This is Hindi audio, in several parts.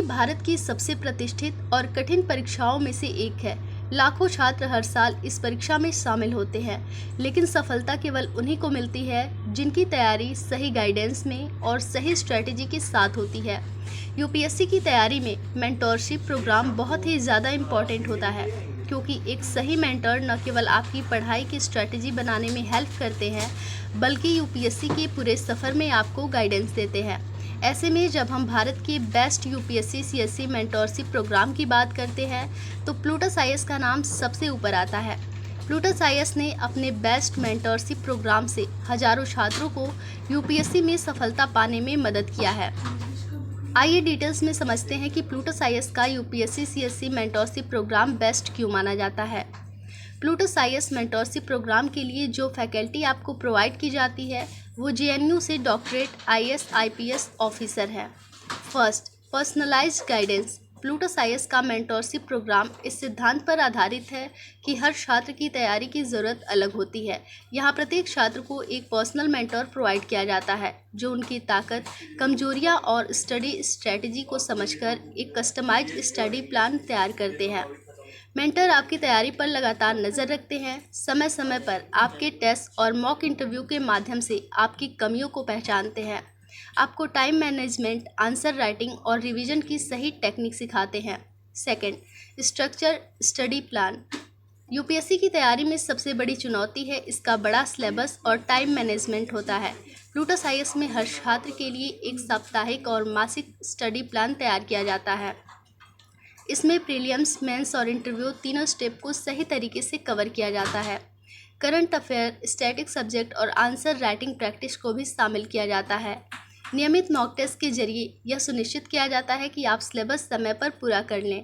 भारत की सबसे प्रतिष्ठित और कठिन परीक्षाओं में से एक है। लाखों छात्र हर साल इस परीक्षा में शामिल होते हैं, लेकिन सफलता केवल उन्हीं को मिलती है जिनकी तैयारी सही गाइडेंस में और सही स्ट्रेटेजी के साथ होती है। यूपीएससी की तैयारी में मेंटोरशिप प्रोग्राम बहुत ही ज़्यादा इम्पॉर्टेंट होता है, क्योंकि एक सही मेंटर न केवल आपकी पढ़ाई की स्ट्रेटेजी बनाने में हेल्प करते हैं, बल्कि यूपीएससी के पूरे सफ़र में आपको गाइडेंस देते हैं। ऐसे में जब हम भारत के best UPSC CSC mentorship program की बात करते हैं तो प्लूटस आईएएस का नाम सबसे ऊपर आता है। प्लूटस आईएएस ने अपने बेस्ट मेंटोरशिप प्रोग्राम से हजारों छात्रों को यूपीएससी में सफलता पाने में मदद किया है। आइए डिटेल्स में समझते हैं कि प्लूटस आईएएस का UPSC CSC mentorship program best क्यों माना जाता है। प्लूटस आईएएस मेंटोरशिप प्रोग्राम के लिए जो फैकल्टी आपको प्रोवाइड की जाती है वो जेएनयू से डॉक्टरेट आईएएस आईपीएस ऑफिसर है। First, personalised guidance. Plutus IAS का मेंटोरशिप प्रोग्राम इस सिद्धांत पर आधारित है कि हर छात्र की तैयारी की ज़रूरत अलग होती है। यहाँ प्रत्येक छात्र को एक पर्सनल मेंटर प्रोवाइड किया जाता है जो उनकी ताकत, कमजोरियाँ और स्टडी स्ट्रेटजी को समझकर एक कस्टमाइज्ड स्टडी प्लान तैयार करते हैं। मेंटर आपकी तैयारी पर लगातार नज़र रखते हैं, समय समय पर आपके टेस्ट और मॉक इंटरव्यू के माध्यम से आपकी कमियों को पहचानते हैं, आपको टाइम मैनेजमेंट, आंसर राइटिंग और रिवीजन की सही टेक्निक सिखाते हैं। Second, structure study plan. UPSC की तैयारी में सबसे बड़ी चुनौती है इसका बड़ा सिलेबस और टाइम मैनेजमेंट होता है। प्लूटस आईएएस में हर छात्र के लिए एक साप्ताहिक और मासिक स्टडी प्लान तैयार किया जाता है। इसमें प्रीलिम्स, मेंस और इंटरव्यू तीनों स्टेप को सही तरीके से कवर किया जाता है। करंट अफेयर, स्टैटिक सब्जेक्ट और आंसर राइटिंग प्रैक्टिस को भी शामिल किया जाता है। नियमित मॉक टेस्ट के जरिए यह सुनिश्चित किया जाता है कि आप सिलेबस समय पर पूरा कर लें।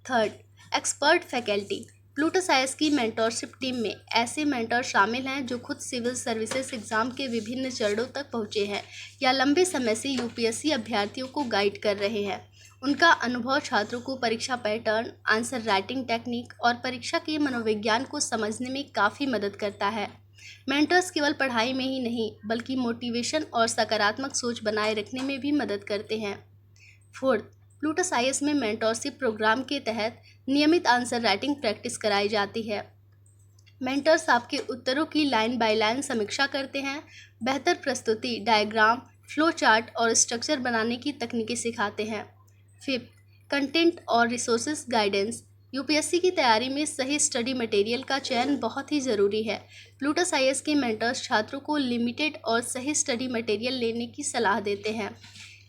Third, expert faculty. Plutus IAS की मेंटोरशिप टीम में ऐसे मेंटर शामिल हैं जो खुद सिविल सर्विसेज एग्जाम के विभिन्न चरणों तक पहुँचे हैं या लंबे समय से यूपीएससी अभ्यर्थियों को गाइड कर रहे हैं। उनका अनुभव छात्रों को परीक्षा पैटर्न, आंसर राइटिंग टेक्निक और परीक्षा के मनोविज्ञान को समझने में काफ़ी मदद करता है। मेंटर्स केवल पढ़ाई में ही नहीं बल्कि मोटिवेशन और सकारात्मक सोच बनाए रखने में भी मदद करते हैं। फोर्थ, प्लूटस आईएएस में मेंटोरशिप प्रोग्राम के तहत नियमित आंसर राइटिंग प्रैक्टिस कराई जाती है। मेंटर्स आपके उत्तरों की लाइन बाय लाइन समीक्षा करते हैं, बेहतर प्रस्तुति, डायग्राम, फ्लो चार्ट और स्ट्रक्चर बनाने की तकनीकें सिखाते हैं। फिफ्थ, कंटेंट और रिसोर्सेज गाइडेंस। यूपीएससी की तैयारी में सही स्टडी मटेरियल का चयन बहुत ही ज़रूरी है। प्लूटस आईएएस के मेंटर्स छात्रों को लिमिटेड और सही स्टडी मटेरियल लेने की सलाह देते हैं।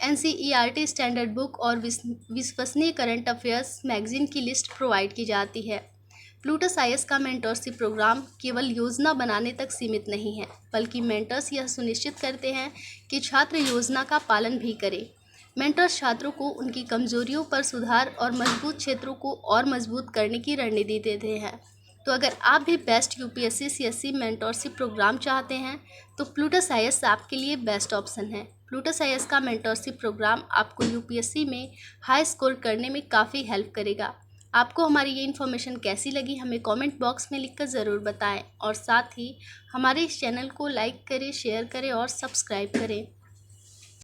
एनसीईआरटी स्टैंडर्ड बुक और विश्वसनीय करंट अफेयर्स मैगजीन की लिस्ट प्रोवाइड की जाती है। प्लूटस आईएएस का मेंटोरशिप प्रोग्राम केवल योजना बनाने तक सीमित नहीं है, बल्कि मेंटर्स यह सुनिश्चित करते हैं कि छात्र योजना का पालन भी करें। मेंटर्स छात्रों को उनकी कमजोरियों पर सुधार और मजबूत क्षेत्रों को और मजबूत करने की रणनीति देते हैं। तो अगर आप भी best UPSC CSC mentorship program चाहते हैं तो प्लूटस आईएएस आपके लिए बेस्ट ऑप्शन है। प्लूटस आईएएस का मेंटोरशिप प्रोग्राम आपको यूपीएससी में हाई स्कोर करने में काफ़ी हेल्प करेगा। आपको हमारी ये इन्फॉर्मेशन कैसी लगी हमें कमेंट बॉक्स में लिखकर ज़रूर बताएं और साथ ही हमारे इस चैनल को लाइक करें, शेयर करें और सब्सक्राइब करें।